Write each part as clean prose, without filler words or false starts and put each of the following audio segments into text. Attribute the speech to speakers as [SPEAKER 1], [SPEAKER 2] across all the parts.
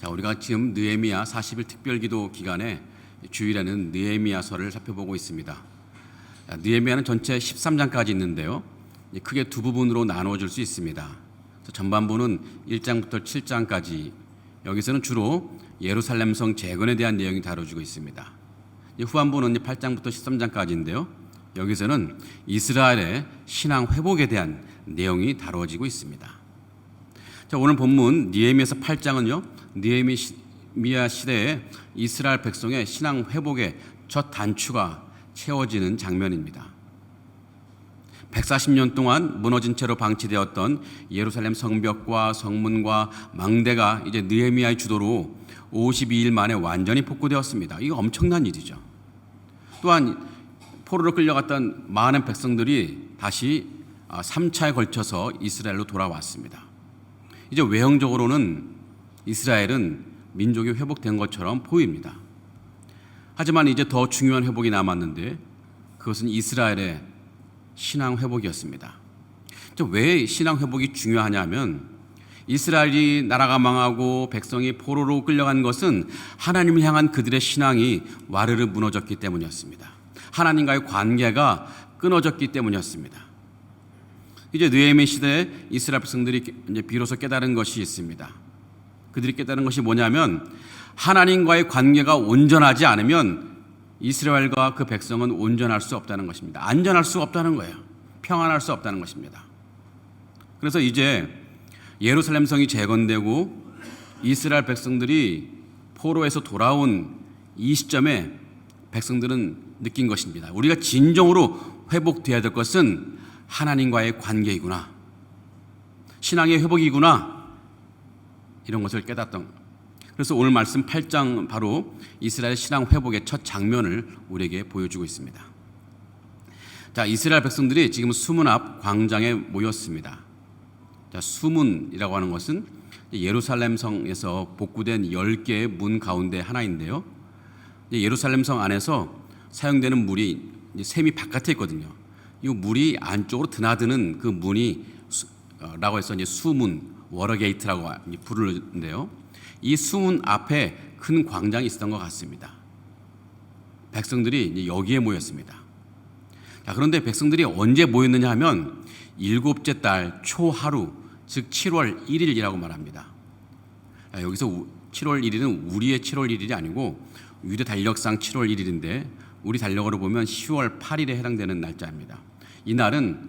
[SPEAKER 1] 자, 우리가 지금 느헤미야 40일 특별기도 기간에 주일에는 느헤미야서를 살펴보고 있습니다. 느헤미야는 전체 13장까지 있는데요. 크게 두 부분으로 나누어질 수 있습니다. 전반부는 1장부터 7장까지, 여기서는 주로 예루살렘 성 재건에 대한 내용이 다뤄지고 있습니다. 후반부는 8장부터 13장까지인데요. 여기서는 이스라엘의 신앙 회복에 대한 내용이 다루어지고 있습니다. 자, 오늘 본문 느헤미야서 8장은요, 느헤미야 시대에 이스라엘 백성의 신앙 회복의 첫 단추가 채워지는 장면입니다. 140년 동안 무너진 채로 방치되었던 예루살렘 성벽과 성문과 망대가 이제 느헤미야의 주도로 52일 만에 완전히 복구되었습니다. 이거 엄청난 일이죠. 또한 포로로 끌려갔던 많은 백성들이 다시 3차에 걸쳐서 이스라엘로 돌아왔습니다. 이제 외형적으로는 이스라엘은 민족이 회복된 것처럼 보입니다. 하지만 이제 더 중요한 회복이 남았는데 그것은 이스라엘의 신앙 회복이었습니다. 왜 신앙 회복이 중요하냐면 이스라엘이 나라가 망하고 백성이 포로로 끌려간 것은 하나님을 향한 그들의 신앙이 와르르 무너졌기 때문이었습니다. 하나님과의 관계가 끊어졌기 때문이었습니다. 이제 느헤미야 시대에 이스라엘 백성들이 이제 비로소 깨달은 것이 있습니다. 그들이 깨달은 것이 뭐냐면 하나님과의 관계가 온전하지 않으면 이스라엘과 그 백성은 온전할 수 없다는 것입니다. 안전할 수 없다는 거예요. 평안할 수 없다는 것입니다. 그래서 이제 예루살렘 성이 재건되고 이스라엘 백성들이 포로에서 돌아온 이 시점에 백성들은 느낀 것입니다. 우리가 진정으로 회복되어야 될 것은 하나님과의 관계이구나, 신앙의 회복이구나, 이런 것을 깨닫던. 그래서 오늘 말씀 8장 바로 이스라엘 신앙 회복의 첫 장면을 우리에게 보여주고 있습니다. 자, 이스라엘 백성들이 지금 수문 앞 광장에 모였습니다. 자, 수문이라고 하는 것은 예루살렘 성에서 복구된 10개의 문 가운데 하나인데요. 예루살렘 성 안에서 사용되는 물이 샘이 바깥에 있거든요. 이 물이 안쪽으로 드나드는 그 문이 라고 해서 이제 수문, 워러게이트라고 부르는데요. 이 수문 앞에 큰 광장이 있었던 것 같습니다. 백성들이 이제 여기에 모였습니다. 자, 그런데 백성들이 언제 모였느냐 하면 7째 달 초하루, 즉 7월 1일이라고 말합니다. 여기서 7월 1일은 우리의 7월 1일이 아니고 유대 달력상 7월 1일인데 우리 달력으로 보면 10월 8일에 해당되는 날짜입니다. 이 날은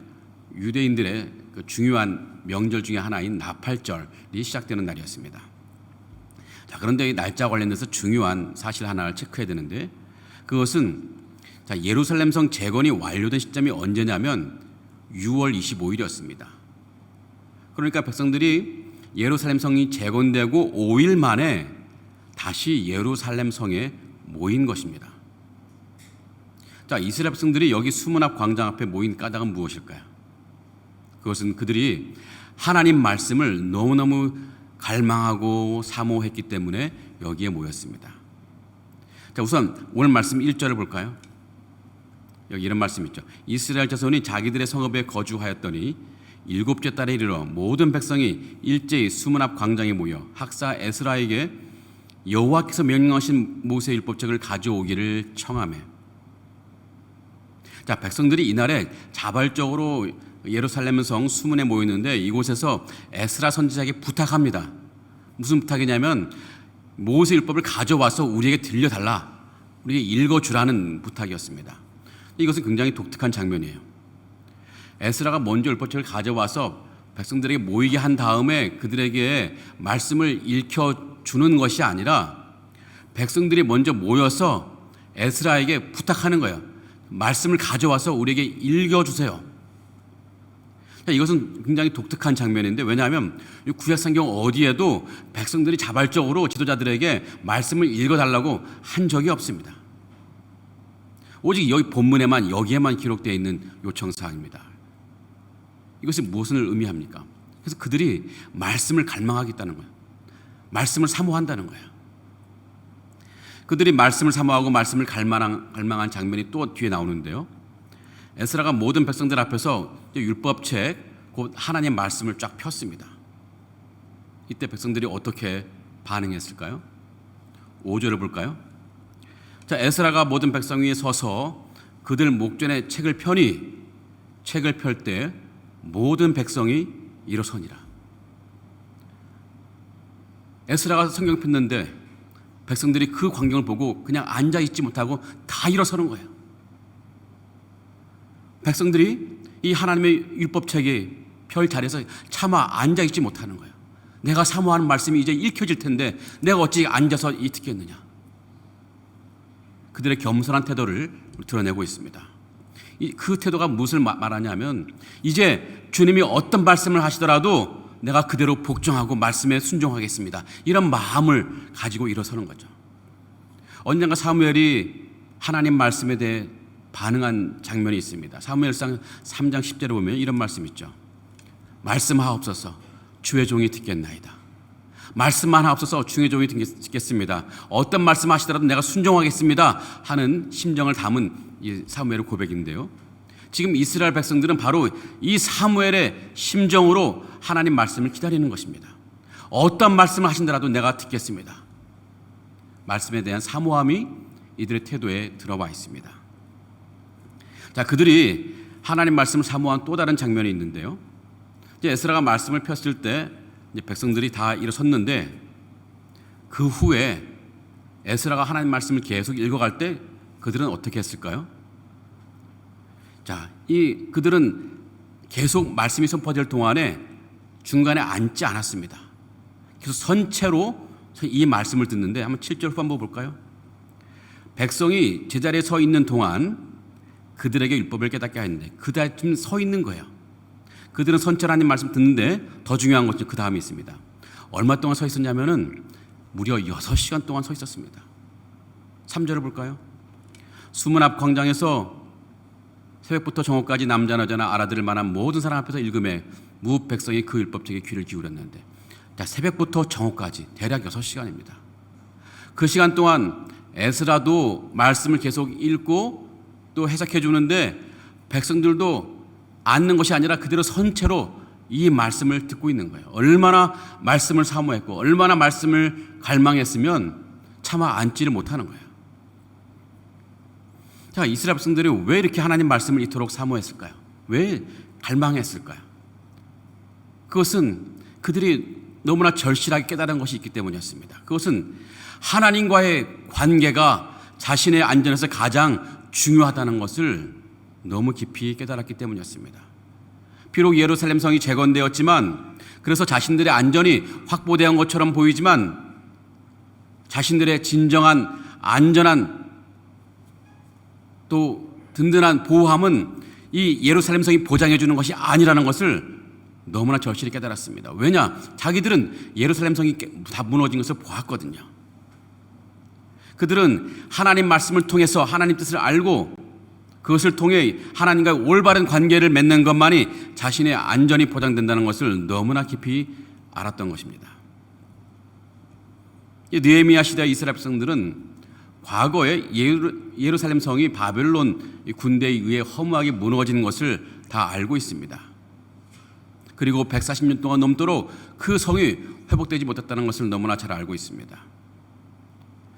[SPEAKER 1] 유대인들의 그 중요한 명절 중에 하나인 나팔절이 시작되는 날이었습니다. 자, 그런데 이 날짜 관련해서 중요한 사실 하나를 체크해야 되는데 그것은 예루살렘 성 재건이 완료된 시점이 언제냐면 6월 25일이었습니다. 그러니까 백성들이 예루살렘 성이 재건되고 5일 만에 다시 예루살렘 성에 모인 것입니다. 자, 이스라엘 백성들이 여기 수문 앞 광장 앞에 모인 까닭은 무엇일까요? 그것은 그들이 하나님 말씀을 너무너무 갈망하고 사모했기 때문에 여기에 모였습니다. 자, 우선 오늘 말씀 1절을 볼까요? 여기 이런 말씀 있죠. 이스라엘 자손이 자기들의 성읍에 거주하였더니 7째 달에 이르러 모든 백성이 일제히 수문 앞 광장에 모여 학사 에스라에게 여호와께서 명령하신 모세 율법책을 가져오기를 청하매. 자, 백성들이 이날에 자발적으로 예루살렘 성 수문에 모였는데 이곳에서 에스라 선지자에게 부탁합니다. 무슨 부탁이냐면 모세 율법을 가져와서 우리에게 들려달라, 우리에게 읽어주라는 부탁이었습니다. 이것은 굉장히 독특한 장면이에요. 에스라가 먼저 율법책을 가져와서 백성들에게 모이게 한 다음에 그들에게 말씀을 읽혀주는 것이 아니라 백성들이 먼저 모여서 에스라에게 부탁하는 거예요. 말씀을 가져와서 우리에게 읽어주세요. 이것은 굉장히 독특한 장면인데, 왜냐하면 구약성경 어디에도 백성들이 자발적으로 지도자들에게 말씀을 읽어달라고 한 적이 없습니다. 오직 여기 본문에만, 여기에만 기록되어 있는 요청사항입니다. 이것이 무엇을 의미합니까? 그래서 그들이 말씀을 갈망하겠다는 거예요. 말씀을 사모한다는 거예요. 그들이 말씀을 사모하고 말씀을 갈망한 장면이 또 뒤에 나오는데요. 에스라가 모든 백성들 앞에서 율법책, 곧 하나님의 말씀을 쫙 폈습니다. 이때 백성들이 어떻게 반응했을까요? 5절을 볼까요? 자, 에스라가 모든 백성 위에 서서 그들 목전에 책을 펴니 책을 펼 때 모든 백성이 일어서니라. 에스라가 성경 폈는데 백성들이 그 광경을 보고 그냥 앉아 있지 못하고 다 일어서는 거예요. 백성들이 이 하나님의 율법책에 펼 자리에서 차마 앉아 있지 못하는 거예요. 내가 사모하는 말씀이 이제 읽혀질 텐데 내가 어찌 앉아서 이 듣겠느냐. 그들의 겸손한 태도를 드러내고 있습니다. 그 태도가 무엇을 말하냐면 이제 주님이 어떤 말씀을 하시더라도 내가 그대로 복종하고 말씀에 순종하겠습니다. 이런 마음을 가지고 일어서는 거죠. 언젠가 사무엘이 하나님 말씀에 대해 반응한 장면이 있습니다. 사무엘상 3장 10절에 보면 이런 말씀이 있죠. 말씀하옵소서 주의 종이 듣겠나이다. 말씀만 하옵소서 주의 종이 듣겠습니다. 어떤 말씀 하시더라도 내가 순종하겠습니다 하는 심정을 담은 이 사무엘의 고백인데요, 지금 이스라엘 백성들은 바로 이 사무엘의 심정으로 하나님 말씀을 기다리는 것입니다. 어떤 말씀을 하신다라도 내가 듣겠습니다. 말씀에 대한 사모함이 이들의 태도에 들어와 있습니다. 자, 그들이 하나님 말씀을 사모한 또 다른 장면이 있는데요, 이제 에스라가 말씀을 폈을 때 이제 백성들이 다 일어섰는데 그 후에 에스라가 하나님 말씀을 계속 읽어갈 때 그들은 어떻게 했을까요? 자, 그들은 계속 말씀이 선포될 동안에 중간에 앉지 않았습니다. 계속 선체로 이 말씀을 듣는데 한번 7절 후 한번 볼까요? 백성이 제자리에 서 있는 동안 그들에게 율법을 깨닫게 하였는데 그 다음 서 있는 거예요. 그들은 선체로 하나님 말씀 듣는데 더 중요한 것은 그 다음에 있습니다. 얼마 동안 서 있었냐면은 무려 6시간 동안 서 있었습니다. 3절을 볼까요? 수문 앞 광장에서 새벽부터 정오까지 남자나 여자나 알아들을 만한 모든 사람 앞에서 읽음에 무흡 백성이 그 율법책에 귀를 기울였는데, 자, 새벽부터 정오까지 대략 6시간입니다. 그 시간 동안 에스라도 말씀을 계속 읽고 또 해석해 주는데 백성들도 앉는 것이 아니라 그대로 선체로 이 말씀을 듣고 있는 거예요. 얼마나 말씀을 사모했고 얼마나 말씀을 갈망했으면 차마 앉지를 못하는 거예요. 자, 이스라엘 백성들이 왜 이렇게 하나님 말씀을 이토록 사모했을까요? 왜 갈망했을까요? 그것은 그들이 너무나 절실하게 깨달은 것이 있기 때문이었습니다. 그것은 하나님과의 관계가 자신의 안전에서 가장 중요하다는 것을 너무 깊이 깨달았기 때문이었습니다. 비록 예루살렘 성이 재건되었지만, 그래서 자신들의 안전이 확보된 것처럼 보이지만 자신들의 진정한 안전한 또 든든한 보호함은 이 예루살렘 성이 보장해 주는 것이 아니라는 것을 너무나 절실히 깨달았습니다. 왜냐? 자기들은 예루살렘 성이 다 무너진 것을 보았거든요. 그들은 하나님 말씀을 통해서 하나님 뜻을 알고 그것을 통해 하나님과 올바른 관계를 맺는 것만이 자신의 안전이 보장된다는 것을 너무나 깊이 알았던 것입니다. 느헤미야 시대 이스라엘 백성들은 과거에 예루살렘 성이 바벨론 군대에 의해 허무하게 무너진 것을 다 알고 있습니다. 그리고 140년 동안 넘도록 그 성이 회복되지 못했다는 것을 너무나 잘 알고 있습니다.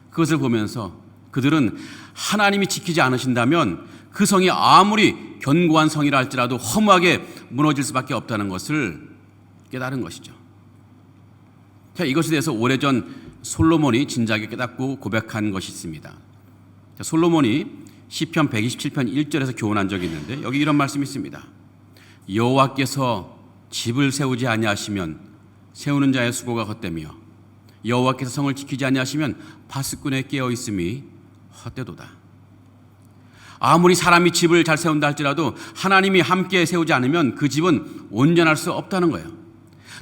[SPEAKER 1] 그것을 보면서 그들은 하나님이 지키지 않으신다면 그 성이 아무리 견고한 성이라 할지라도 허무하게 무너질 수밖에 없다는 것을 깨달은 것이죠. 자, 이것에 대해서 오래전 솔로몬이 진작에 깨닫고 고백한 것이 있습니다. 자, 솔로몬이 시편 127편 1절에서 교훈한 적이 있는데 여기 이런 말씀이 있습니다. 여호와께서 집을 세우지 아니하시면 세우는 자의 수고가 헛되며 여호와께서 성을 지키지 아니하시면 파수꾼의 깨어 있음이 헛되도다. 아무리 사람이 집을 잘 세운다 할지라도 하나님이 함께 세우지 않으면 그 집은 온전할 수 없다는 거예요.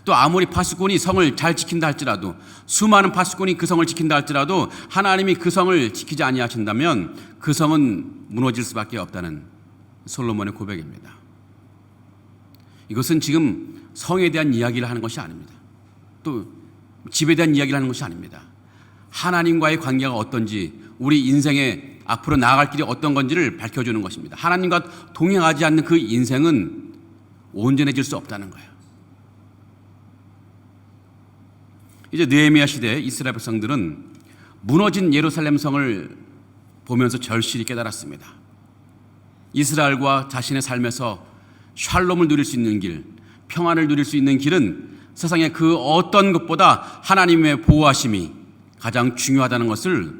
[SPEAKER 1] 또 아무리 파수꾼이 성을 잘 지킨다 할지라도, 수많은 파수꾼이 그 성을 지킨다 할지라도 하나님이 그 성을 지키지 아니하신다면 그 성은 무너질 수밖에 없다는 솔로몬의 고백입니다. 이것은 지금 성에 대한 이야기를 하는 것이 아닙니다. 또 집에 대한 이야기를 하는 것이 아닙니다. 하나님과의 관계가 어떤지, 우리 인생에 앞으로 나아갈 길이 어떤 건지를 밝혀주는 것입니다. 하나님과 동행하지 않는 그 인생은 온전해질 수 없다는 거예요. 이제 느헤미야 시대 이스라엘 백성들은 무너진 예루살렘 성을 보면서 절실히 깨달았습니다. 이스라엘과 자신의 삶에서 샬롬을 누릴 수 있는 길, 평안을 누릴 수 있는 길은 세상의 그 어떤 것보다 하나님의 보호하심이 가장 중요하다는 것을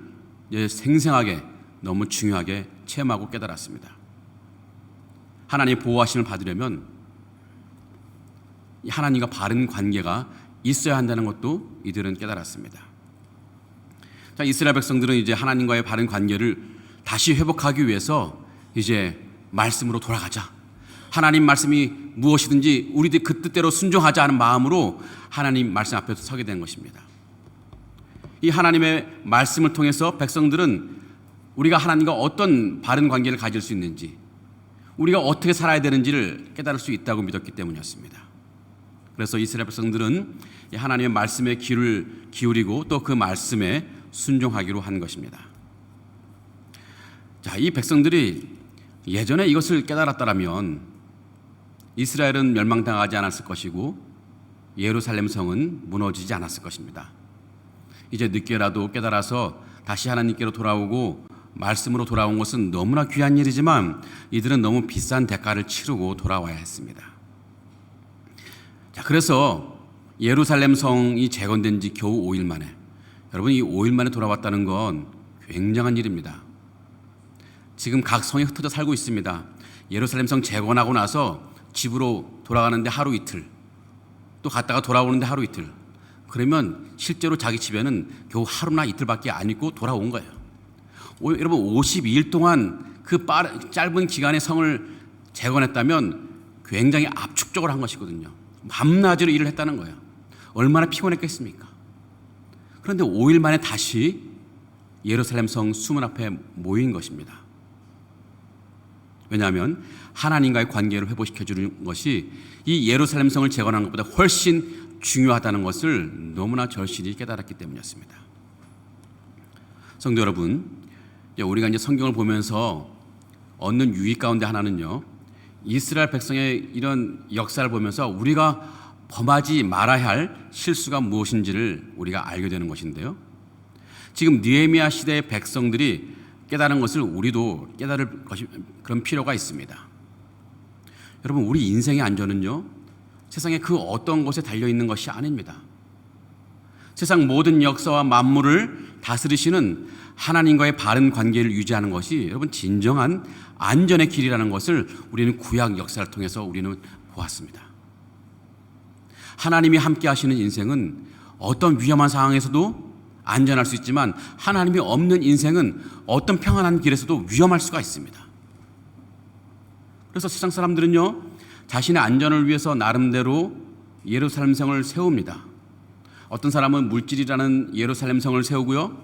[SPEAKER 1] 생생하게, 너무 중요하게 체험하고 깨달았습니다. 하나님의 보호하심을 받으려면 하나님과 바른 관계가 있어야 한다는 것도 이들은 깨달았습니다. 자, 이스라엘 백성들은 이제 하나님과의 바른 관계를 다시 회복하기 위해서 이제 말씀으로 돌아가자. 하나님 말씀이 무엇이든지 우리들이 그 뜻대로 순종하자 하는 마음으로 하나님 말씀 앞에서 서게 된 것입니다. 이 하나님의 말씀을 통해서 백성들은 우리가 하나님과 어떤 바른 관계를 가질 수 있는지, 우리가 어떻게 살아야 되는지를 깨달을 수 있다고 믿었기 때문이었습니다. 그래서 이스라엘 백성들은 하나님의 말씀에 귀를 기울이고 또 그 말씀에 순종하기로 한 것입니다. 자, 이 백성들이 예전에 이것을 깨달았다면 이스라엘은 멸망당하지 않았을 것이고 예루살렘 성은 무너지지 않았을 것입니다. 이제 늦게라도 깨달아서 다시 하나님께로 돌아오고 말씀으로 돌아온 것은 너무나 귀한 일이지만 이들은 너무 비싼 대가를 치르고 돌아와야 했습니다. 자, 그래서 예루살렘 성이 재건된 지 겨우 5일 만에, 여러분 이 5일 만에 돌아왔다는 건 굉장한 일입니다. 지금 각 성에 흩어져 살고 있습니다. 예루살렘 성 재건하고 나서 집으로 돌아가는데 하루 이틀, 또 갔다가 돌아오는데 하루 이틀, 그러면 실제로 자기 집에는 겨우 하루나 이틀밖에 안 있고 돌아온 거예요. 여러분 52일 동안 그 짧은 기간에 성을 재건했다면 굉장히 압축적으로 한 것이거든요. 밤낮으로 일을 했다는 거예요. 얼마나 피곤했겠습니까? 그런데 5일 만에 다시 예루살렘 성 수문 앞에 모인 것입니다. 왜냐하면 하나님과의 관계를 회복시켜 주는 것이 이 예루살렘 성을 재건한 것보다 훨씬 중요하다는 것을 너무나 절실히 깨달았기 때문이었습니다. 성도 여러분, 우리가 이제 성경을 보면서 얻는 유익 가운데 하나는요, 이스라엘 백성의 이런 역사를 보면서 우리가 범하지 말아야 할 실수가 무엇인지를 우리가 알게 되는 것인데요. 지금 느헤미야 시대의 백성들이 깨달은 것을 우리도 깨달을 그런 필요가 있습니다. 여러분, 우리 인생의 안전은요, 세상의 그 어떤 곳에 달려있는 것이 아닙니다. 세상 모든 역사와 만물을 다스리시는 하나님과의 바른 관계를 유지하는 것이 여러분 진정한 안전의 길이라는 것을 우리는 구약 역사를 통해서 우리는 보았습니다. 하나님이 함께 하시는 인생은 어떤 위험한 상황에서도 안전할 수 있지만 하나님이 없는 인생은 어떤 평안한 길에서도 위험할 수가 있습니다. 그래서 세상 사람들은요, 자신의 안전을 위해서 나름대로 예루살렘 성을 세웁니다. 어떤 사람은 물질이라는 예루살렘 성을 세우고요,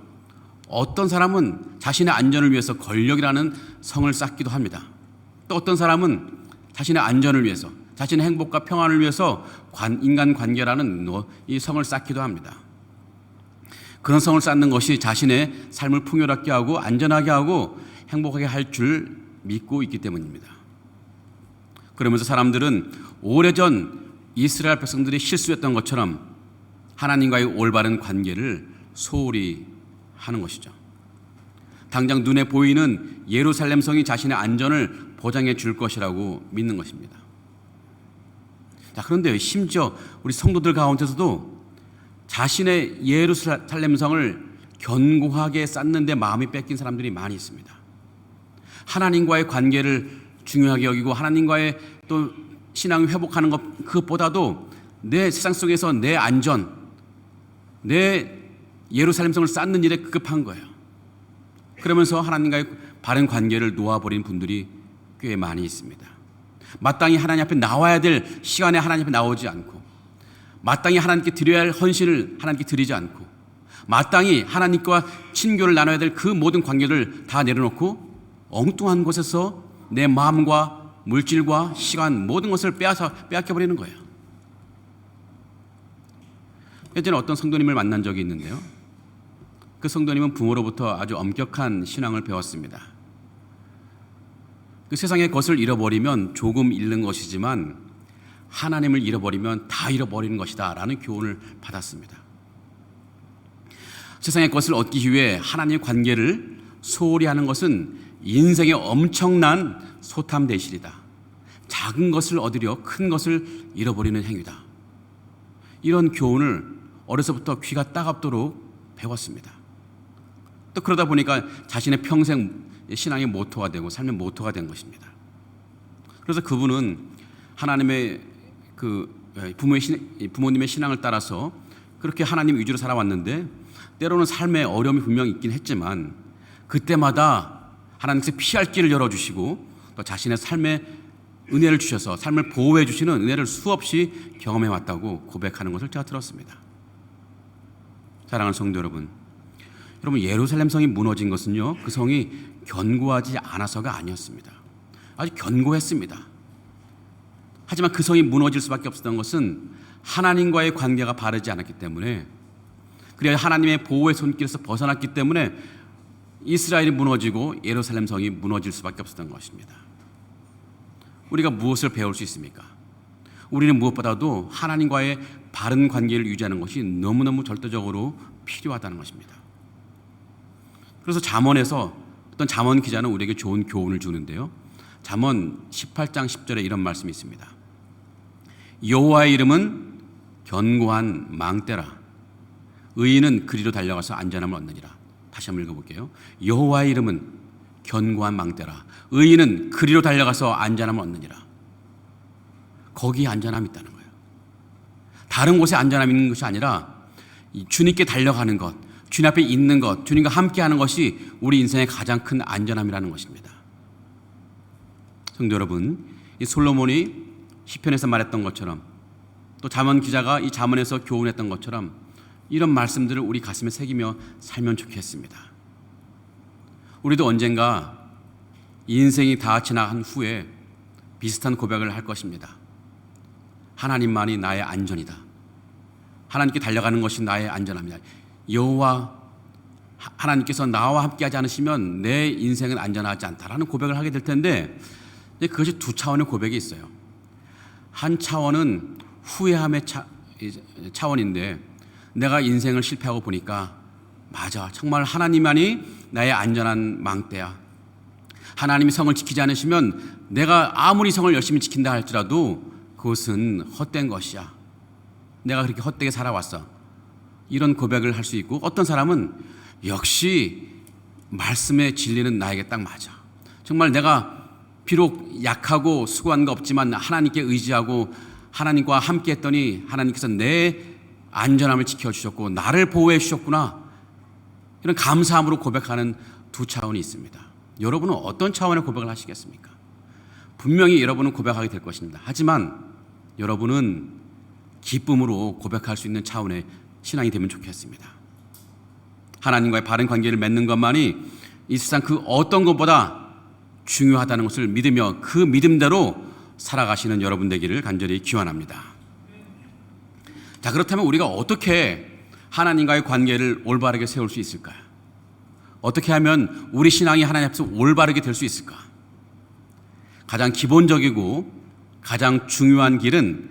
[SPEAKER 1] 어떤 사람은 자신의 안전을 위해서 권력이라는 성을 쌓기도 합니다. 또 어떤 사람은 자신의 안전을 위해서, 자신의 행복과 평안을 위해서 인간관계라는 이 성을 쌓기도 합니다. 그런 성을 쌓는 것이 자신의 삶을 풍요롭게 하고 안전하게 하고 행복하게 할 줄 믿고 있기 때문입니다. 그러면서 사람들은 오래전 이스라엘 백성들이 실수했던 것처럼 하나님과의 올바른 관계를 소홀히 하는 것이죠. 당장 눈에 보이는 예루살렘 성이 자신의 안전을 보장해 줄 것이라고 믿는 것입니다. 자, 그런데 심지어 우리 성도들 가운데서도 자신의 예루살렘 성을 견고하게 쌓는 데 마음이 뺏긴 사람들이 많이 있습니다. 하나님과의 관계를 중요하게 여기고 하나님과의 또 신앙을 회복하는 것, 그것보다도 내 세상 속에서 내 안전, 내 예루살렘 성을 쌓는 일에 급급한 거예요. 그러면서 하나님과의 바른 관계를 놓아버린 분들이 꽤 많이 있습니다. 마땅히 하나님 앞에 나와야 될 시간에 하나님 앞에 나오지 않고, 마땅히 하나님께 드려야 할 헌신을 하나님께 드리지 않고, 마땅히 하나님과 친교를 나눠야 될 그 모든 관계를 다 내려놓고 엉뚱한 곳에서 내 마음과 물질과 시간 모든 것을 빼앗겨버리는 거예요. 예전에 어떤 성도님을 만난 적이 있는데요, 그 성도님은 부모로부터 아주 엄격한 신앙을 배웠습니다. 그 세상의 것을 잃어버리면 조금 잃는 것이지만 하나님을 잃어버리면 다 잃어버리는 것이다 라는 교훈을 받았습니다. 세상의 것을 얻기 위해 하나님의 관계를 소홀히 하는 것은 인생의 엄청난 소탐대실이다. 작은 것을 얻으려 큰 것을 잃어버리는 행위다. 이런 교훈을 어려서부터 귀가 따갑도록 배웠습니다. 또 그러다 보니까 자신의 평생 신앙의 모토가 되고 삶의 모토가 된 것입니다. 그래서 그분은 하나님의 부모님의 신앙을 따라서 그렇게 하나님 위주로 살아왔는데 때로는 삶의 어려움이 분명히 있긴 했지만 그때마다 하나님께서 피할 길을 열어주시고 또 자신의 삶에 은혜를 주셔서 삶을 보호해 주시는 은혜를 수없이 경험해 왔다고 고백하는 것을 제가 들었습니다. 사랑하는 성도 여러분, 예루살렘 성이 무너진 것은요, 그 성이 견고하지 않아서가 아니었습니다. 아주 견고했습니다. 하지만 그 성이 무너질 수밖에 없었던 것은 하나님과의 관계가 바르지 않았기 때문에, 그래야 하나님의 보호의 손길에서 벗어났기 때문에 이스라엘이 무너지고 예루살렘 성이 무너질 수밖에 없었던 것입니다. 우리가 무엇을 배울 수 있습니까? 우리는 무엇보다도 하나님과의 바른 관계를 유지하는 것이 너무너무 절대적으로 필요하다는 것입니다. 그래서 잠언에서 어떤 잠언 기자는 우리에게 좋은 교훈을 주는데요. 잠언 18장 10절에 이런 말씀이 있습니다. 여호와의 이름은 견고한 망대라. 의인은 그리로 달려가서 안전함을 얻느니라. 다시 한번 읽어볼게요. 여호와의 이름은 견고한 망대라. 의인은 그리로 달려가서 안전함을 얻느니라. 거기에 안전함이 있다는 거예요. 다른 곳에 안전함이 있는 것이 아니라 주님께 달려가는 것, 주님 앞에 있는 것, 주님과 함께하는 것이 우리 인생의 가장 큰 안전함이라는 것입니다. 성도 여러분, 이 솔로몬이 시편에서 말했던 것처럼 또 잠언 기자가 이 잠언에서 교훈했던 것처럼 이런 말씀들을 우리 가슴에 새기며 살면 좋겠습니다. 우리도 언젠가 인생이 다 지나간 후에 비슷한 고백을 할 것입니다. 하나님만이 나의 안전이다. 하나님께 달려가는 것이 나의 안전함이다. 여호와 하나님께서 나와 함께하지 않으시면 내 인생은 안전하지 않다라는 고백을 하게 될 텐데, 그것이 두 차원의 고백이 있어요. 한 차원은 후회함의 차원인데, 내가 인생을 실패하고 보니까 맞아, 정말 하나님만이 나의 안전한 망대야. 하나님이 성을 지키지 않으시면 내가 아무리 성을 열심히 지킨다 할지라도 그것은 헛된 것이야. 내가 그렇게 헛되게 살아왔어. 이런 고백을 할 수 있고, 어떤 사람은 역시 말씀의 진리는 나에게 딱 맞아. 정말 내가 비록 약하고 수고한 거 없지만 하나님께 의지하고 하나님과 함께 했더니 하나님께서 내 안전함을 지켜주셨고 나를 보호해 주셨구나. 이런 감사함으로 고백하는 두 차원이 있습니다. 여러분은 어떤 차원의 고백을 하시겠습니까? 분명히 여러분은 고백하게 될 것입니다. 하지만 여러분은 기쁨으로 고백할 수 있는 차원의 신앙이 되면 좋겠습니다. 하나님과의 바른 관계를 맺는 것만이 이 세상 그 어떤 것보다 중요하다는 것을 믿으며 그 믿음대로 살아가시는 여러분 되기를 간절히 기원합니다. 자, 그렇다면 우리가 어떻게 하나님과의 관계를 올바르게 세울 수 있을까요? 어떻게 하면 우리 신앙이 하나님 앞에서 올바르게 될 수 있을까? 가장 기본적이고 가장 중요한 길은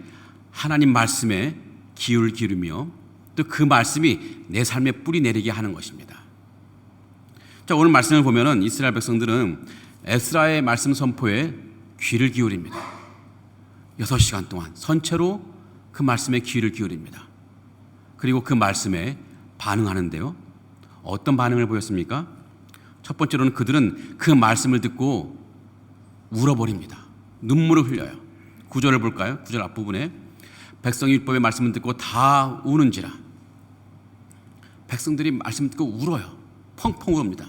[SPEAKER 1] 하나님 말씀에 귀를 기울이며 또 그 말씀이 내 삶에 뿌리 내리게 하는 것입니다. 자, 오늘 말씀을 보면은 이스라엘 백성들은 에스라의 말씀 선포에 귀를 기울입니다. 6시간 동안 선체로 그 말씀에 귀를 기울입니다. 그리고 그 말씀에 반응하는데요. 어떤 반응을 보였습니까? 첫 번째로는 그들은 그 말씀을 듣고 울어버립니다. 눈물을 흘려요. 9절을 볼까요? 9절 앞부분에 백성이 율법의 말씀을 듣고 다 우는지라. 백성들이 말씀을 듣고 울어요. 펑펑 웁니다.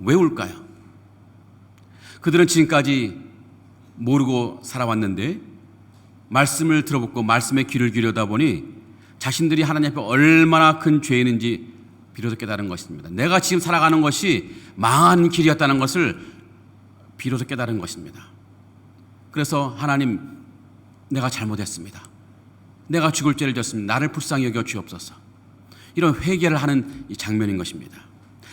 [SPEAKER 1] 왜 울까요? 그들은 지금까지 모르고 살아왔는데 말씀을 들어보고 말씀에 귀를 기울이다 보니 자신들이 하나님 앞에 얼마나 큰 죄인인지 비로소 깨달은 것입니다. 내가 지금 살아가는 것이 망한 길이었다는 것을 비로소 깨달은 것입니다. 그래서 하나님, 내가 잘못했습니다. 내가 죽을 죄를 졌습니다. 나를 불쌍히 여겨 주옵소서. 이런 회개를 하는 이 장면인 것입니다.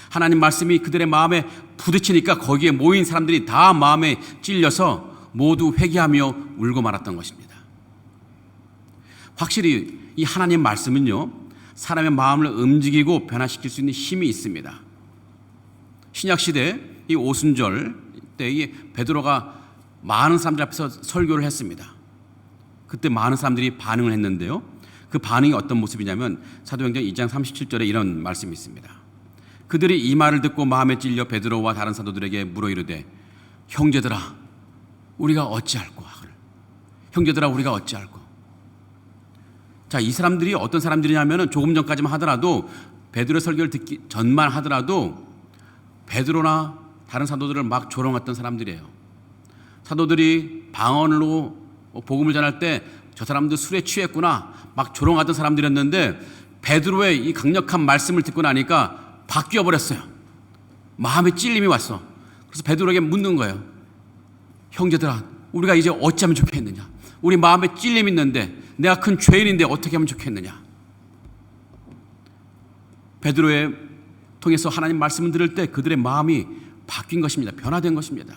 [SPEAKER 1] 하나님 말씀이 그들의 마음에 부딪히니까 거기에 모인 사람들이 다 마음에 찔려서 모두 회개하며 울고 말았던 것입니다. 확실히 이 하나님 말씀은요, 사람의 마음을 움직이고 변화시킬 수 있는 힘이 있습니다. 신약 시대 이 오순절 때 이 베드로가 많은 사람들 앞에서 설교를 했습니다. 그때 많은 사람들이 반응을 했는데요. 그 반응이 어떤 모습이냐면 사도행전 2장 37절에 이런 말씀이 있습니다. 그들이 이 말을 듣고 마음에 찔려 베드로와 다른 사도들에게 물어 이르되 형제들아 우리가 어찌할꼬 하거늘. 형제들아 우리가 어찌할꼬. 자, 이 사람들이 어떤 사람들이냐면은 조금 전까지만 하더라도 베드로의 설교를 듣기 전만 하더라도 베드로나 다른 사도들을 막 조롱했던 사람들이에요. 사도들이 방언으로 복음을 전할 때 저 사람들 술에 취했구나 막 조롱하던 사람들이었는데 베드로의 이 강력한 말씀을 듣고 나니까 바뀌어 버렸어요. 마음에 찔림이 왔어. 그래서 베드로에게 묻는 거예요. 형제들아 우리가 이제 어찌하면 좋겠느냐. 우리 마음에 찔림이 있는데 내가 큰 죄인인데 어떻게 하면 좋겠느냐. 베드로의 통해서 하나님 말씀을 들을 때 그들의 마음이 바뀐 것입니다. 변화된 것입니다.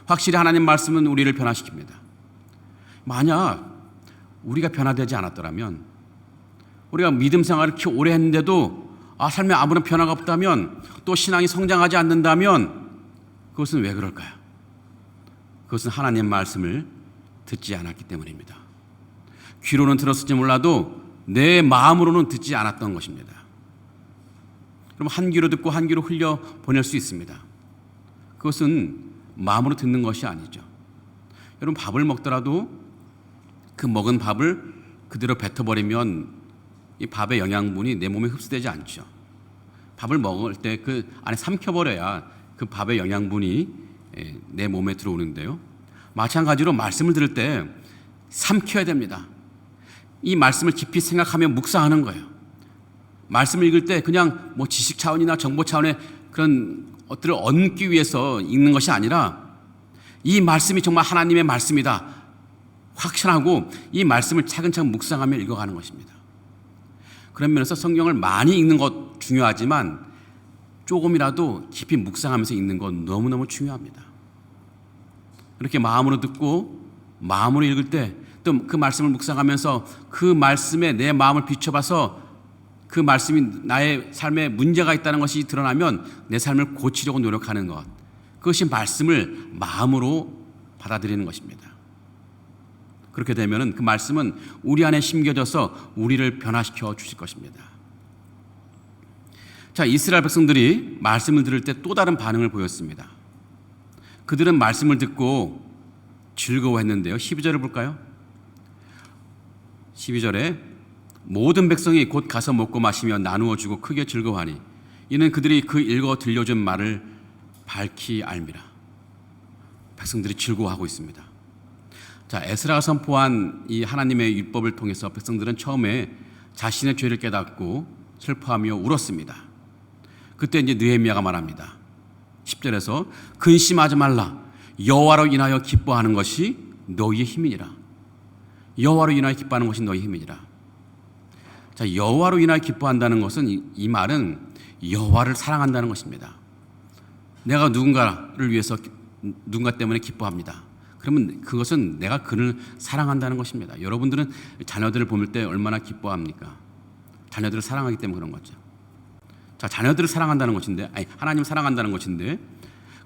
[SPEAKER 1] 확실히 하나님 말씀은 우리를 변화시킵니다. 만약 우리가 변화되지 않았더라면, 우리가 믿음 생활을 이렇게 오래 했는데도 삶에 아무런 변화가 없다면, 또 신앙이 성장하지 않는다면 그것은 왜 그럴까요? 그것은 하나님 말씀을 듣지 않았기 때문입니다. 귀로는 들었을지 몰라도 내 마음으로는 듣지 않았던 것입니다. 그럼 한 귀로 듣고 한 귀로 흘려 보낼 수 있습니다. 그것은 마음으로 듣는 것이 아니죠. 여러분 밥을 먹더라도 그 먹은 밥을 그대로 뱉어버리면 이 밥의 영양분이 내 몸에 흡수되지 않죠. 밥을 먹을 때 그 안에 삼켜버려야 그 밥의 영양분이 내 몸에 들어오는데요. 마찬가지로 말씀을 들을 때 삼켜야 됩니다. 이 말씀을 깊이 생각하며 묵상하는 거예요. 말씀을 읽을 때 그냥 뭐 지식 차원이나 정보 차원의 그런 것들을 얻기 위해서 읽는 것이 아니라 이 말씀이 정말 하나님의 말씀이다 확신하고 이 말씀을 차근차근 묵상하며 읽어가는 것입니다. 그런 면에서 성경을 많이 읽는 것 중요하지만 조금이라도 깊이 묵상하면서 읽는 건 너무너무 중요합니다. 이렇게 마음으로 듣고 마음으로 읽을 때 또 그 말씀을 묵상하면서 그 말씀에 내 마음을 비춰봐서 그 말씀이 나의 삶에 문제가 있다는 것이 드러나면 내 삶을 고치려고 노력하는 것, 그것이 말씀을 마음으로 받아들이는 것입니다. 그렇게 되면 그 말씀은 우리 안에 심겨져서 우리를 변화시켜 주실 것입니다. 자, 이스라엘 백성들이 말씀을 들을 때 또 다른 반응을 보였습니다. 그들은 말씀을 듣고 즐거워했는데요. 12절을 볼까요? 12절에 모든 백성이 곧 가서 먹고 마시며 나누어 주고 크게 즐거워하니 이는 그들이 그 읽어 들려준 말을 밝히 알미라. 백성들이 즐거워하고 있습니다. 자, 에스라가 선포한 이 하나님의 율법을 통해서 백성들은 처음에 자신의 죄를 깨닫고 슬퍼하며 울었습니다. 그때 이제 느헤미야가 말합니다. 10절에서 근심하지 말라. 여호와로 인하여 기뻐하는 것이 너희의 힘이니라. 여호와로 인하여 기뻐하는 것이 너희의 힘이니라. 자, 여호와로 인하여 기뻐한다는 것은 이 말은 여호와를 사랑한다는 것입니다. 내가 누군가를 위해서 누군가 때문에 기뻐합니다. 그러면 그것은 내가 그를 사랑한다는 것입니다. 여러분들은 자녀들을 볼 때 얼마나 기뻐합니까? 자녀들을 사랑하기 때문에 그런 거죠. 자, 자녀들을 사랑한다는 것인데, 하나님을 사랑한다는 것인데,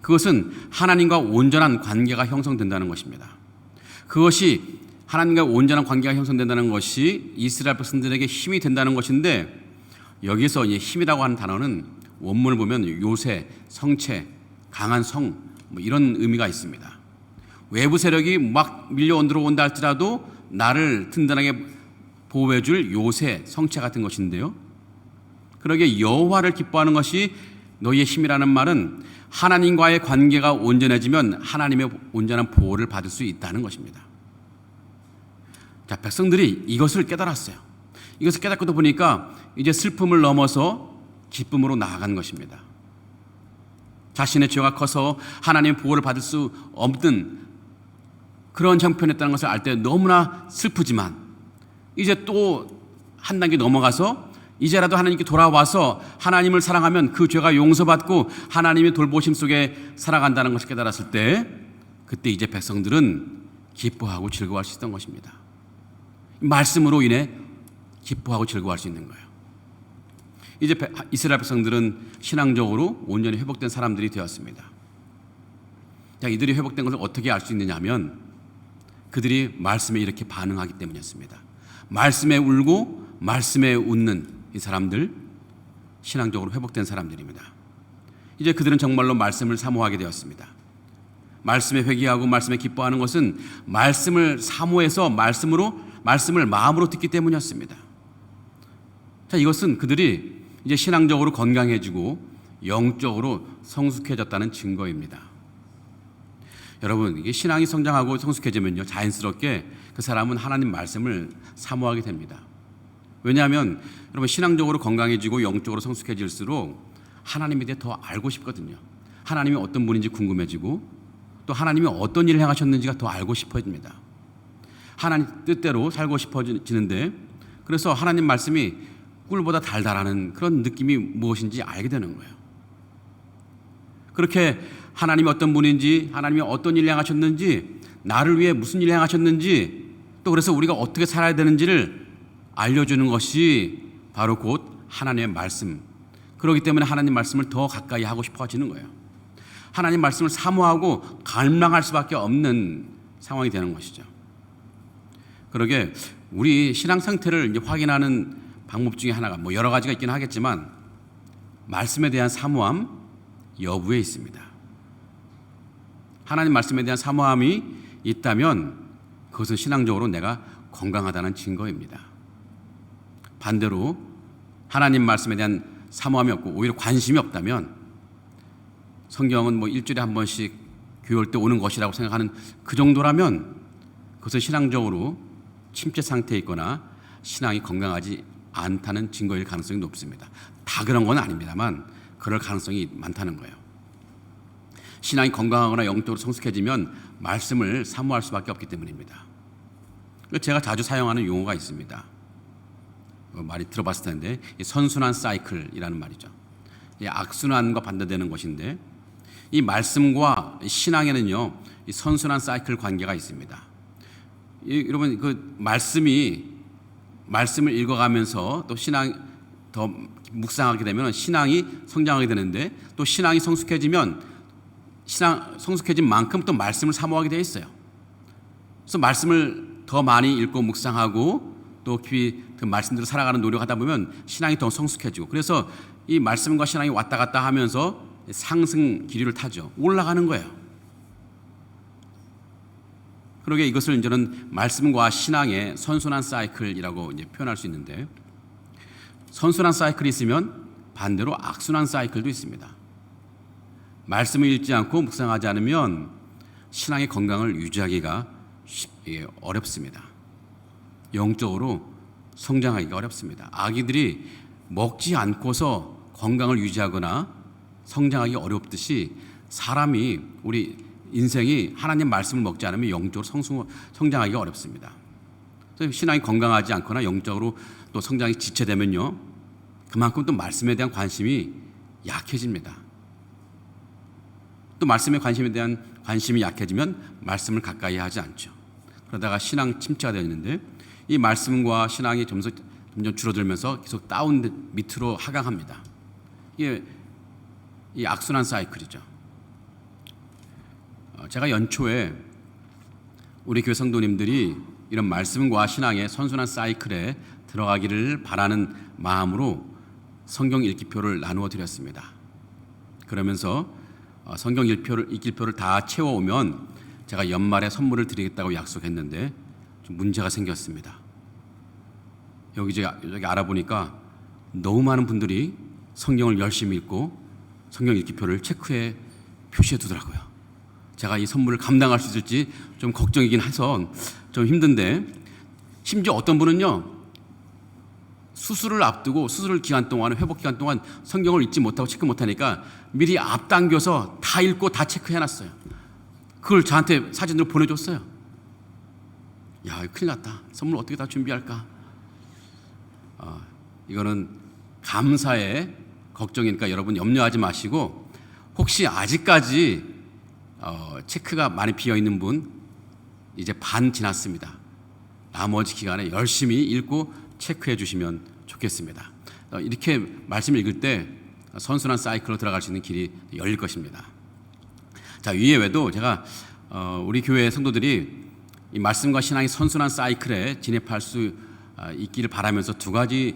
[SPEAKER 1] 그것은 하나님과 온전한 관계가 형성된다는 것입니다. 그것이 하나님과 온전한 관계가 형성된다는 것이 이스라엘 백성들에게 힘이 된다는 것인데, 여기서 힘이라고 하는 단어는 원문을 보면 요새, 성체, 강한 성, 이런 의미가 있습니다. 외부 세력이 막 밀려 들어온다 할지라도 나를 든든하게 보호해줄 요새, 성체 같은 것인데요. 그러게 여호와를 기뻐하는 것이 너희의 힘이라는 말은 하나님과의 관계가 온전해지면 하나님의 온전한 보호를 받을 수 있다는 것입니다. 자, 백성들이 이것을 깨달았어요. 이것을 깨닫고도 보니까 이제 슬픔을 넘어서 기쁨으로 나아간 것입니다. 자신의 죄가 커서 하나님의 보호를 받을 수 없는 그런 형편이었다는 것을 알 때 너무나 슬프지만 이제 또 한 단계 넘어가서 이제라도 하나님께 돌아와서 하나님을 사랑하면 그 죄가 용서받고 하나님의 돌보심 속에 살아간다는 것을 깨달았을 때 그때 이제 백성들은 기뻐하고 즐거워할 수 있었던 것입니다. 말씀으로 인해 기뻐하고 즐거워할 수 있는 거예요. 이제 이스라엘 백성들은 신앙적으로 온전히 회복된 사람들이 되었습니다. 자, 이들이 회복된 것을 어떻게 알 수 있느냐 하면 그들이 말씀에 이렇게 반응하기 때문이었습니다. 말씀에 울고 말씀에 웃는 이 사람들, 신앙적으로 회복된 사람들입니다. 이제 그들은 정말로 말씀을 사모하게 되었습니다. 말씀에 회개하고 말씀에 기뻐하는 것은 말씀을 사모해서 말씀을 마음으로 듣기 때문이었습니다. 자, 이것은 그들이 이제 신앙적으로 건강해지고 영적으로 성숙해졌다는 증거입니다. 여러분, 이게 신앙이 성장하고 성숙해지면요, 자연스럽게 그 사람은 하나님 말씀을 사모하게 됩니다. 왜냐하면 여러분, 신앙적으로 건강해지고 영적으로 성숙해질수록 하나님에 대해 더 알고 싶거든요. 하나님이 어떤 분인지 궁금해지고 또 하나님이 어떤 일을 행하셨는지가 더 알고 싶어집니다. 하나님 뜻대로 살고 싶어지는데, 그래서 하나님 말씀이 꿀보다 달달하는 그런 느낌이 무엇인지 알게 되는 거예요. 그렇게 하나님이 어떤 분인지, 하나님이 어떤 일을 행하셨는지, 나를 위해 무슨 일을 행하셨는지, 또 그래서 우리가 어떻게 살아야 되는지를 알려주는 것이 바로 곧 하나님의 말씀. 그렇기 때문에 하나님 말씀을 더 가까이 하고 싶어지는 거예요. 하나님 말씀을 사모하고 갈망할 수밖에 없는 상황이 되는 것이죠. 그러게 우리 신앙 상태를 이제 확인하는 방법 중에 하나가 뭐 여러 가지가 있긴 하겠지만 말씀에 대한 사모함 여부에 있습니다. 하나님 말씀에 대한 사모함이 있다면 그것은 신앙적으로 내가 건강하다는 증거입니다. 반대로 하나님 말씀에 대한 사모함이 없고 오히려 관심이 없다면, 성경은 뭐 일주일에 한 번씩 교회 올 때 오는 것이라고 생각하는 그 정도라면 그것은 신앙적으로 침체 상태에 있거나 신앙이 건강하지 않다는 증거일 가능성이 높습니다. 다 그런 건 아닙니다만 그럴 가능성이 많다는 거예요. 신앙이 건강하거나 영적으로 성숙해지면 말씀을 사모할 수밖에 없기 때문입니다. 제가 자주 사용하는 용어가 있습니다. 많이 들어봤을 텐데, 선순환 사이클이라는 말이죠. 악순환과 반대되는 것인데, 이 말씀과 신앙에는요, 이 선순환 사이클 관계가 있습니다. 여러분, 그 말씀을 읽어가면서 또 신앙 더 묵상하게 되면 신앙이 성장하게 되는데, 또 신앙이 성숙해지면 성숙해진 만큼 또 말씀을 사모하게 되어 있어요. 그래서 말씀을 더 많이 읽고 묵상하고 또 깊이 그 말씀대로 살아가는 노력하다 보면 신앙이 더 성숙해지고, 그래서 이 말씀과 신앙이 왔다 갔다 하면서 상승 기류를 타죠. 올라가는 거예요. 그러게 이것을 이제는 말씀과 신앙의 선순환 사이클이라고 이제 표현할 수 있는데, 선순환 사이클이 있으면 반대로 악순환 사이클도 있습니다. 말씀을 읽지 않고 묵상하지 않으면 신앙의 건강을 유지하기가 어렵습니다. 영적으로 성장하기가 어렵습니다. 아기들이 먹지 않고서 건강을 유지하거나 성장하기 어렵듯이 사람이, 우리 인생이 하나님 말씀을 먹지 않으면 영적으로 성장하기가 어렵습니다. 그래서 신앙이 건강하지 않거나 영적으로 또 성장이 지체되면요, 그만큼 또 말씀에 대한 관심이 약해집니다. 또 말씀에 대한 관심이 약해지면 말씀을 가까이 하지 않죠. 그러다가 신앙 침체가 되는데, 이 말씀과 신앙이 점점 줄어들면서 계속 다운 밑으로 하강합니다. 이게 이 악순환 사이클이죠. 제가 연초에 우리 교회 성도님들이 이런 말씀과 신앙의 선순환 사이클에 들어가기를 바라는 마음으로 성경 읽기표를 나누어 드렸습니다. 그러면서 성경 읽기표를 다 채워오면 제가 연말에 선물을 드리겠다고 약속했는데 좀 문제가 생겼습니다. 여기 알아보니까 너무 많은 분들이 성경을 열심히 읽고 성경 읽기표를 체크해 표시해 두더라고요. 제가 이 선물을 감당할 수 있을지 좀 걱정이긴 해서 좀 힘든데, 심지어 어떤 분은요, 수술을 앞두고 수술 기간 동안, 회복 기간 동안 성경을 읽지 못하고 체크 못하니까 미리 앞당겨서 다 읽고 다 체크해놨어요. 그걸 저한테 사진으로 보내줬어요. 야, 큰일 났다. 선물 어떻게 다 준비할까? 이거는 감사의 걱정이니까 여러분 염려하지 마시고, 혹시 아직까지 체크가 많이 비어있는 분, 이제 반 지났습니다. 나머지 기간에 열심히 읽고 체크해 주시면 좋겠습니다. 이렇게 말씀을 읽을 때 선순환 사이클로 들어갈 수 있는 길이 열릴 것입니다. 자, 이외에도 제가 우리 교회 성도들이 이 말씀과 신앙의 선순환 사이클에 진입할 수 있기를 바라면서 두 가지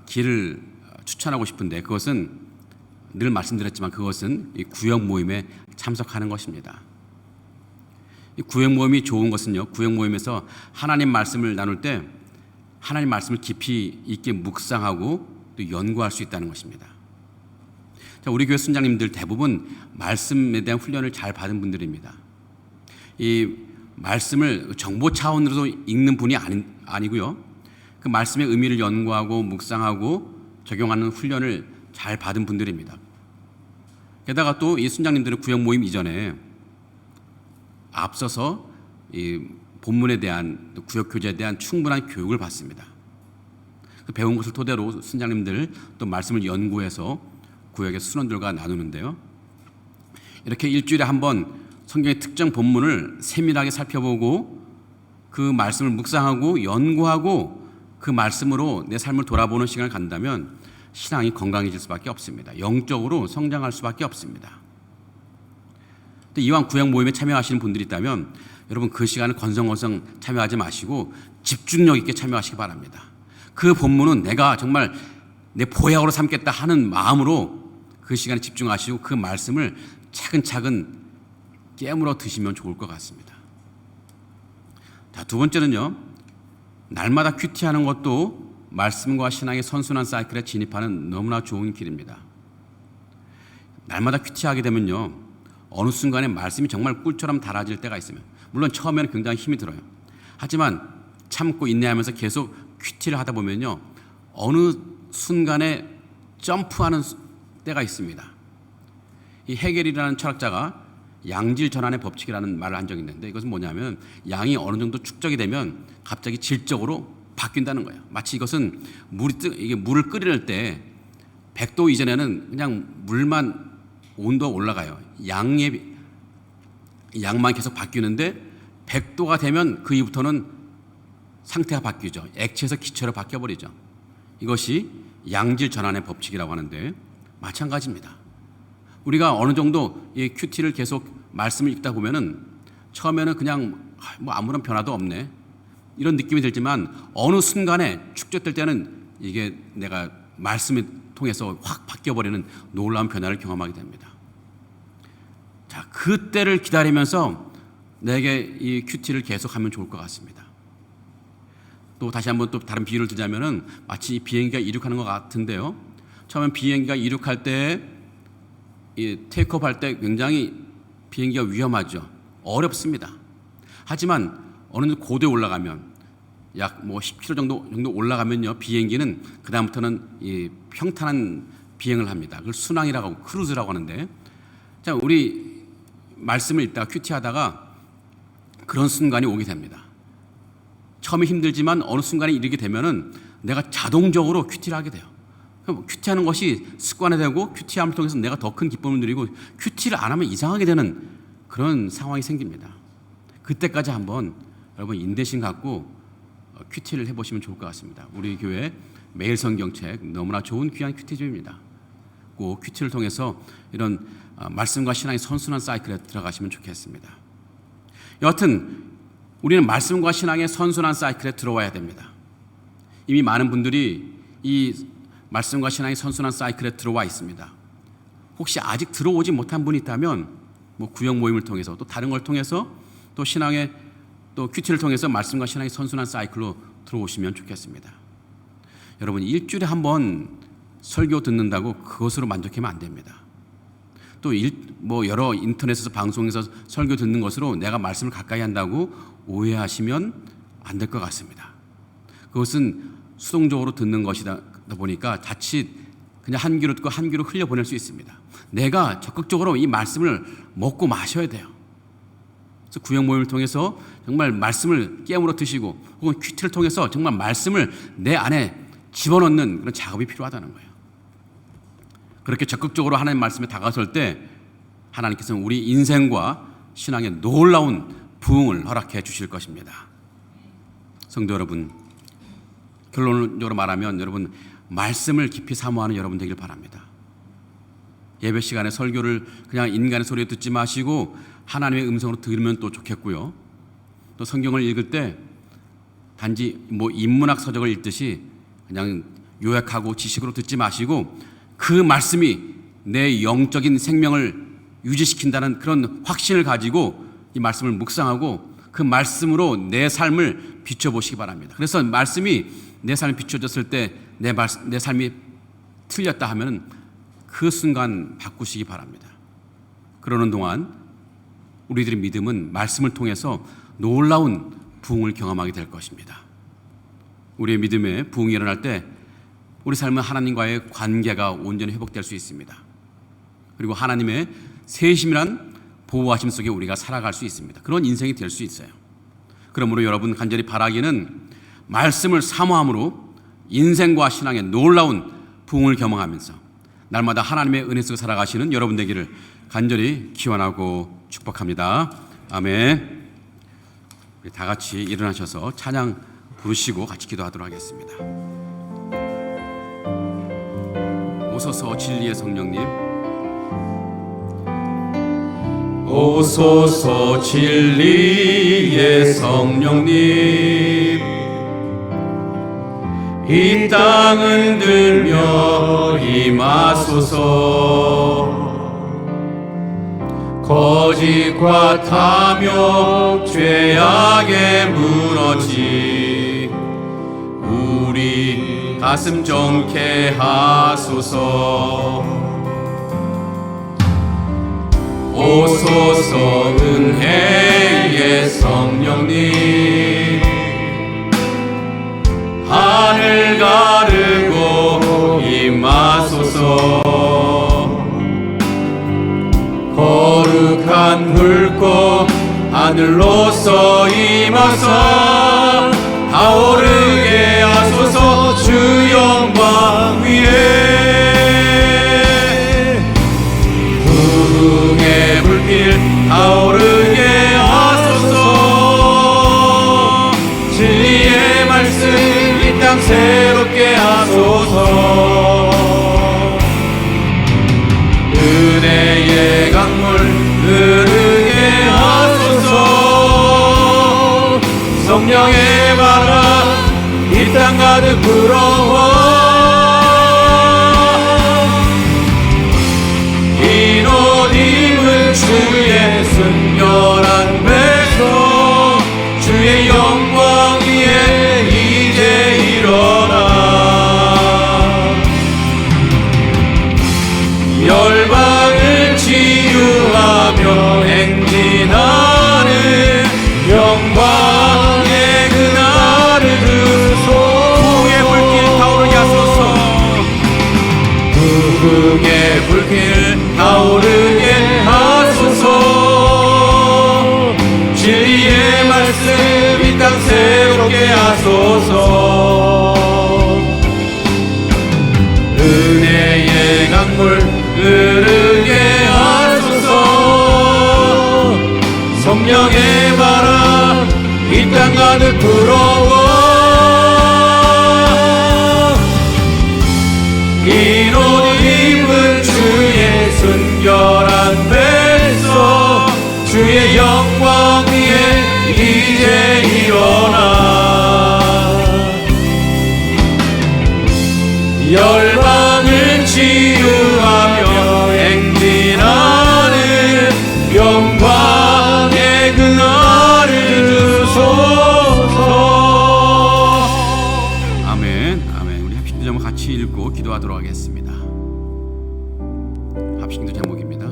[SPEAKER 1] 길을 추천하고 싶은데, 그것은 늘 말씀드렸지만 그것은 이 구역 모임에 참석하는 것입니다. 이 구역 모임이 좋은 것은요, 구역 모임에서 하나님 말씀을 나눌 때 하나님 말씀을 깊이 있게 묵상하고 또 연구할 수 있다는 것입니다. 자, 우리 교회 순장님들 대부분 말씀에 대한 훈련을 잘 받은 분들입니다. 이 말씀을 정보 차원으로 읽는 분이 아니고요, 그 말씀의 의미를 연구하고 묵상하고 적용하는 훈련을 잘 받은 분들입니다. 게다가 또 이 순장님들은 구역 모임 이전에 앞서서 이 본문에 대한, 또 구역 교제에 대한 충분한 교육을 받습니다. 그 배운 것을 토대로 순장님들 또 말씀을 연구해서 구역의 순원들과 나누는데요, 이렇게 일주일에 한 번 성경의 특정 본문을 세밀하게 살펴보고 그 말씀을 묵상하고 연구하고 그 말씀으로 내 삶을 돌아보는 시간을 갖는다면 신앙이 건강해질 수밖에 없습니다. 영적으로 성장할 수밖에 없습니다. 이왕 구역 모임에 참여하시는 분들이 있다면 여러분 그 시간을 건성건성 참여하지 마시고 집중력 있게 참여하시기 바랍니다. 그 본문은 내가 정말 내 보약으로 삼겠다 하는 마음으로 그 시간에 집중하시고 그 말씀을 차근차근 깨물어 드시면 좋을 것 같습니다. 자, 두 번째는요, 날마다 큐티하는 것도 말씀과 신앙의 선순환 사이클에 진입하는 너무나 좋은 길입니다. 날마다 큐티하게 되면요, 어느 순간에 말씀이 정말 꿀처럼 달아질 때가 있으면, 물론 처음에는 굉장히 힘이 들어요. 하지만 참고 인내하면서 계속 큐티를 하다 보면요, 어느 순간에 점프하는 때가 있습니다. 이 헤겔이라는 철학자가 양질 전환의 법칙이라는 말을 한 적이 있는데, 이것은 뭐냐면 양이 어느 정도 축적이 되면 갑자기 질적으로 바뀐다는 거예요. 마치 이것은 이게 물을 끓일 때 100도 이전에는 그냥 물만 온도가 올라가요. 양만 계속 바뀌는데 100도가 되면 그 이후부터는 상태가 바뀌죠. 액체에서 기체로 바뀌어버리죠. 이것이 양질 전환의 법칙이라고 하는데 마찬가지입니다. 우리가 어느 정도 이 큐티를 계속 말씀을 읽다 보면은 처음에는 그냥 뭐 아무런 변화도 없네, 이런 느낌이 들지만 어느 순간에 축적될 때는 이게 내가 말씀을 통해서 확 바뀌어버리는 놀라운 변화를 경험하게 됩니다. 자, 그때를 기다리면서 내게 이 큐티를 계속하면 좋을 것 같습니다. 또 다시 한번 또 다른 비유를 들자면은 마치 비행기가 이륙하는 것 같은데요, 처음엔 비행기가 이륙할 때 테이크업 할 때 굉장히 비행기가 위험하죠. 어렵습니다. 하지만 어느 정도 고도에 올라가면 약 뭐 10km 정도 올라가면요, 비행기는 그 다음부터는 이 평탄한 비행을 합니다. 그걸 순항이라고 하고 크루즈라고 하는데, 자, 우리 말씀을 읽다가 큐티하다가 그런 순간이 오게 됩니다. 처음에 힘들지만 어느 순간에 이르게 되면은 내가 자동적으로 큐티를 하게 돼요. 큐티하는 것이 습관화되고 큐티함을 통해서 내가 더 큰 기쁨을 누리고 큐티를 안 하면 이상하게 되는 그런 상황이 생깁니다. 그때까지 한번 여러분 인내심 갖고 큐티를 해보시면 좋을 것 같습니다. 우리 교회 매일 성경책 너무나 좋은 귀한 큐티집입니다. 꼭 큐티를 통해서 이런 말씀과 신앙의 선순환 사이클에 들어가시면 좋겠습니다. 여하튼 우리는 말씀과 신앙의 선순환 사이클에 들어와야 됩니다. 이미 많은 분들이 이 말씀과 신앙의 선순환 사이클에 들어와 있습니다. 혹시 아직 들어오지 못한 분이 있다면 뭐 구역 모임을 통해서 또 다른 걸 통해서 또 신앙의 또 큐티를 통해서 말씀과 신앙의 선순환 사이클로 들어오시면 좋겠습니다. 여러분, 일주일에 한 번 설교 듣는다고 그것으로 만족하면 안 됩니다. 또 뭐 여러 인터넷에서 방송에서 설교 듣는 것으로 내가 말씀을 가까이 한다고 오해하시면 안 될 것 같습니다. 그것은 수동적으로 듣는 것이다 보니까 자칫 그냥 한 귀로 듣고 한 귀로 흘려보낼 수 있습니다. 내가 적극적으로 이 말씀을 먹고 마셔야 돼요. 그래서 구역 모임을 통해서 정말 말씀을 깨물어 드시고 혹은 큐티를 통해서 정말 말씀을 내 안에 집어넣는 그런 작업이 필요하다는 거예요. 그렇게 적극적으로 하나님 말씀에 다가설 때 하나님께서는 우리 인생과 신앙에 놀라운 부흥을 허락해 주실 것입니다. 성도 여러분, 결론적으로 말하면 여러분, 말씀을 깊이 사모하는 여러분 되길 바랍니다. 예배 시간에 설교를 그냥 인간의 소리에 듣지 마시고 하나님의 음성으로 들으면 또 좋겠고요. 또 성경을 읽을 때 단지 인문학 서적을 읽듯이 그냥 요약하고 지식으로 듣지 마시고 그 말씀이 내 영적인 생명을 유지시킨다는 그런 확신을 가지고 이 말씀을 묵상하고 그 말씀으로 내 삶을 비춰보시기 바랍니다. 그래서 말씀이 내 삶이 비춰졌을 때 내 삶이 틀렸다 하면 그 순간 바꾸시기 바랍니다. 그러는 동안 우리들의 믿음은 말씀을 통해서 놀라운 부흥을 경험하게 될 것입니다. 우리의 믿음에 부흥이 일어날 때 우리 삶은 하나님과의 관계가 온전히 회복될 수 있습니다. 그리고 하나님의 세심한 보호하심 속에 우리가 살아갈 수 있습니다. 그런 인생이 될 수 있어요. 그러므로 여러분 간절히 바라기는 말씀을 사모함으로 인생과 신앙의 놀라운 부흥을 경험하면서 날마다 하나님의 은혜 속에 살아가시는 여러분 되기를 간절히 기원하고 축복합니다. 아멘. 우리 다 같이 일어나셔서 찬양 부르시고 같이 기도하도록 하겠습니다. 오소서 진리의 성령님, 오소서 진리의 성령님, 이 땅은 들며 임하소서. 거짓과 탐욕 죄악에 무너지 우리 가슴 정케 하소서. 오소서 은혜의 성령님, 하늘 가르고 임하소서. 거룩한 불꽃 하늘로서 임하사 타오르게 하소서. 주 영광 위에 부흥의 불길 타오르게 하소서. 진리의 말씀 이 땅 새롭게 하소서. 은혜의 강물 흐르게 하소서. 성령의 바람 이 땅 가득 불어와 흰 옷 입은 주의 순결한 백성 주의 영광 위에 이제 일어나 열방을 치유하며 행진하는 영광의 그날을 주소. 부흥의 불길 타오르게 하소서. 부흥의 불길 타오르게 하소서. 진리의 말씀 이 땅 새롭게 하소서. 은혜의 강물 흐르게 하소서. 성령의 바람 이 땅 가득 불어와 흰 옷 입은 주의 순결한 백성 주의 영광 위에 이제 일어나 열방을 치유하며 행진하는 영광의 그날을 주소서. 아멘. 아멘. 우리 합심도 제목 같이 읽고 기도하도록 하겠습니다. 합심도 제목입니다.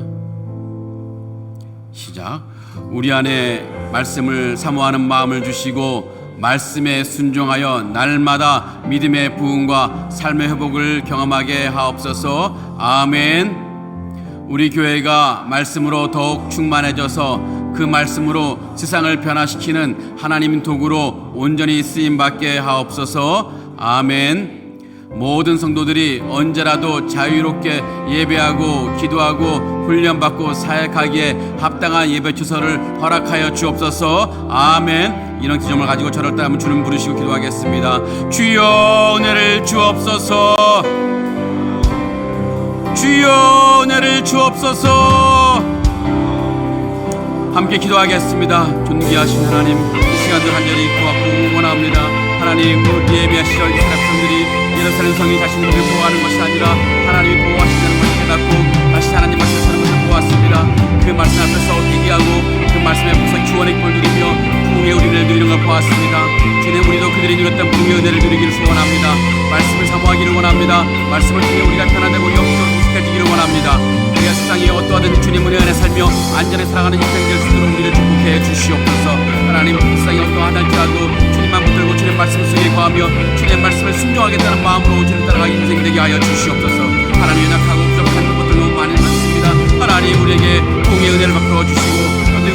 [SPEAKER 1] 시작. 우리 안에 말씀을 사모하는 마음을 주시고 말씀에 순종하여 날마다 믿음의 부흥과 삶의 회복을 경험하게 하옵소서. 아멘. 우리 교회가 말씀으로 더욱 충만해져서 그 말씀으로 세상을 변화시키는 하나님 도구로 온전히 쓰임받게 하옵소서. 아멘. 모든 성도들이 언제라도 자유롭게 예배하고 기도하고 훈련받고 사역하기에 합당한 예배 주소를 허락하여 주옵소서. 아멘. 이런 기점을 가지고 저를 따르면 주님 부르시고 기도하겠습니다. 주여 은혜를 주옵소서. 주여 은혜를 주옵소서. 함께 기도하겠습니다. 존귀하신 하나님, 이 시간들 간절히 구하고 원합니다. 하나님, 예배의 시절 이스라엘 백성들이 예루살렘 성이 자신들을 보호하는 것이 아니라 하나님이 보호하신다는 것을 깨닫고 다시 하나님 말씀에 서는 것을 보았습니다. 그 말씀 앞에서 얘기하고 그 말씀 앞에서 구원의 꼴 누리며 부흥의 은혜를 누리는 걸 보았습니다. 주님, 우리도 그들이 누렸던 부흥의 은혜를 누리기를 소원합니다. 말씀을 사모하기를 원합니다. 말씀을 통해 우리가 편안하고 영적으로 익숙해지기를 원합니다. 우리가 세상에 어떠하든 주님 은혜 안에 살며 안전에 살아가는 인생 될 수 있도록 우리를 축복해 주시옵소서. 하나님, 세상이 어떠하다 할지라도 주님만 붙들고 주님 말씀 속에 거하며 주님 말씀을 순종하겠다는 마음으로 주님 따라가는 인생이 되게 하여 주시옵소서. 하나님, 연약하고 부족한 것들 너무 많습니다. 하나님, 우리에게 공의 은혜를 베풀어 주시고 그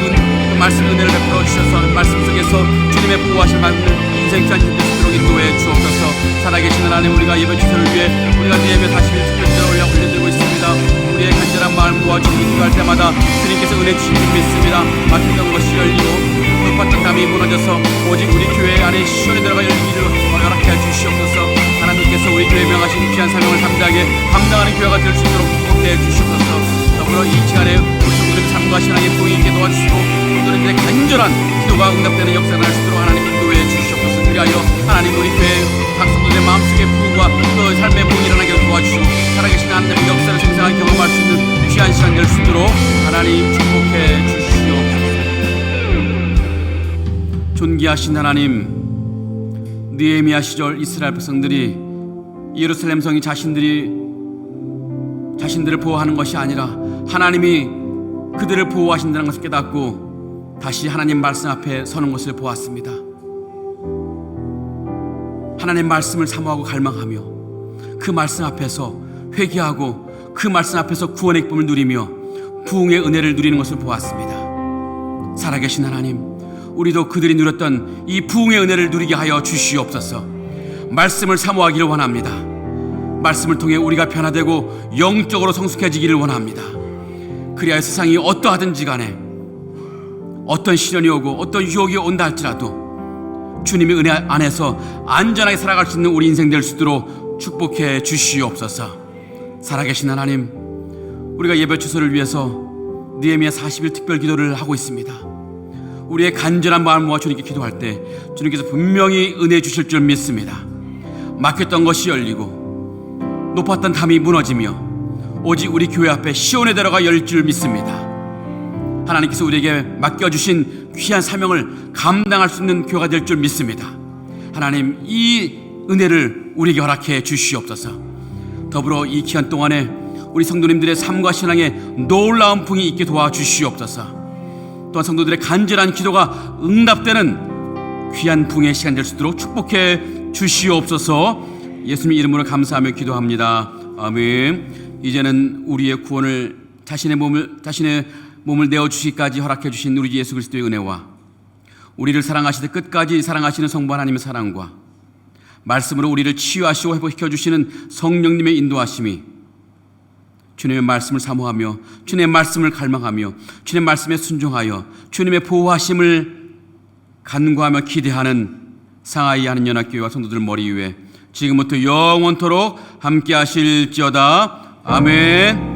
[SPEAKER 1] 말씀 은혜를 베풀어 주셔서 말씀 속에서 주님의 보호하신 말씀을 인생 전진 되도록 인도해 주옵소서. 살아계신 하나님, 우리가 예배 주소를 위해 우리가 예배 40일 특별제를 올려드리고 있습니다. 우리의 간절한 마음 모아 주님이 기도할 때마다 주님께서 은혜 주신 줄 믿습니다. 막혔던 것이 열리고 높았던 담이 무너져서 오직 우리 교회 안에 시원에 들어가 열리기를 허락해 주시옵소서. 하나님께서 우리 교회 명하신 귀한 사명을 감당하는 교회가 될 수 있도록 축복해 주시옵소서. 더불어 이 시간에 우리 성도들의 삶과 신앙의 부흥이 있게 도와주시고 성도들의 간절한 기도가 응답되는 역사를 할 수 있도록 하나님 인도해 주시옵소서. 그리하여 하나님, 우리 교회 각 성도들의 마음속의 부흥과 그 삶의 부흥이 일어나게 도와주시고 살아계신 하나님의 역사를 생생하게 경험할 수 있는 귀한 시간 될 수 있도록 하나님 축복해 주시옵소서. 존귀하신 하나님, 느헤미야 시절 이스라엘 백성들이 예루살렘 성이 자신들을 보호하는 것이 아니라 하나님이 그들을 보호하신다는 것을 깨닫고 다시 하나님 말씀 앞에 서는 것을 보았습니다. 하나님 말씀을 사모하고 갈망하며 그 말씀 앞에서 회개하고 그 말씀 앞에서 구원의 기쁨을 누리며 부흥의 은혜를 누리는 것을 보았습니다. 살아계신 하나님, 우리도 그들이 누렸던 이 부흥의 은혜를 누리게 하여 주시옵소서. 말씀을 사모하기를 원합니다. 말씀을 통해 우리가 변화되고 영적으로 성숙해지기를 원합니다. 그리하여 세상이 어떠하든지 간에 어떤 시련이 오고 어떤 유혹이 온다 할지라도 주님의 은혜 안에서 안전하게 살아갈 수 있는 우리 인생 될 수 있도록 축복해 주시옵소서. 살아계신 하나님, 우리가 예배 주소를 위해서 느헤미야 40일 특별 기도를 하고 있습니다. 우리의 간절한 마음을 모아 주님께 기도할 때 주님께서 분명히 은혜 주실 줄 믿습니다. 막혔던 것이 열리고 높았던 담이 무너지며 오직 우리 교회 앞에 시온의 대로가 열 줄 믿습니다. 하나님께서 우리에게 맡겨주신 귀한 사명을 감당할 수 있는 교회가 될 줄 믿습니다. 하나님, 이 은혜를 우리에게 허락해 주시옵소서. 더불어 이 기간 동안에 우리 성도님들의 삶과 신앙에 놀라운 풍이 있게 도와주시옵소서. 또한 성도들의 간절한 기도가 응답되는 귀한 부흥의 시간 될 수 있도록 축복해 주시옵소서. 예수님 이름으로 감사하며 기도합니다. 아멘. 이제는 우리의 구원을 자신의 몸을 내어주시기까지 허락해 주신 우리 예수 그리스도의 은혜와 우리를 사랑하시되 끝까지 사랑하시는 성부 하나님의 사랑과 말씀으로 우리를 치유하시고 회복시켜 주시는 성령님의 인도하심이 주님의 말씀을 사모하며 주님의 말씀을 갈망하며 주님의 말씀에 순종하여 주님의 보호하심을 간구하며 기대하는 상하이 하는 연합교회와 성도들 머리 위에 지금부터 영원토록 함께 하실지어다. 아멘.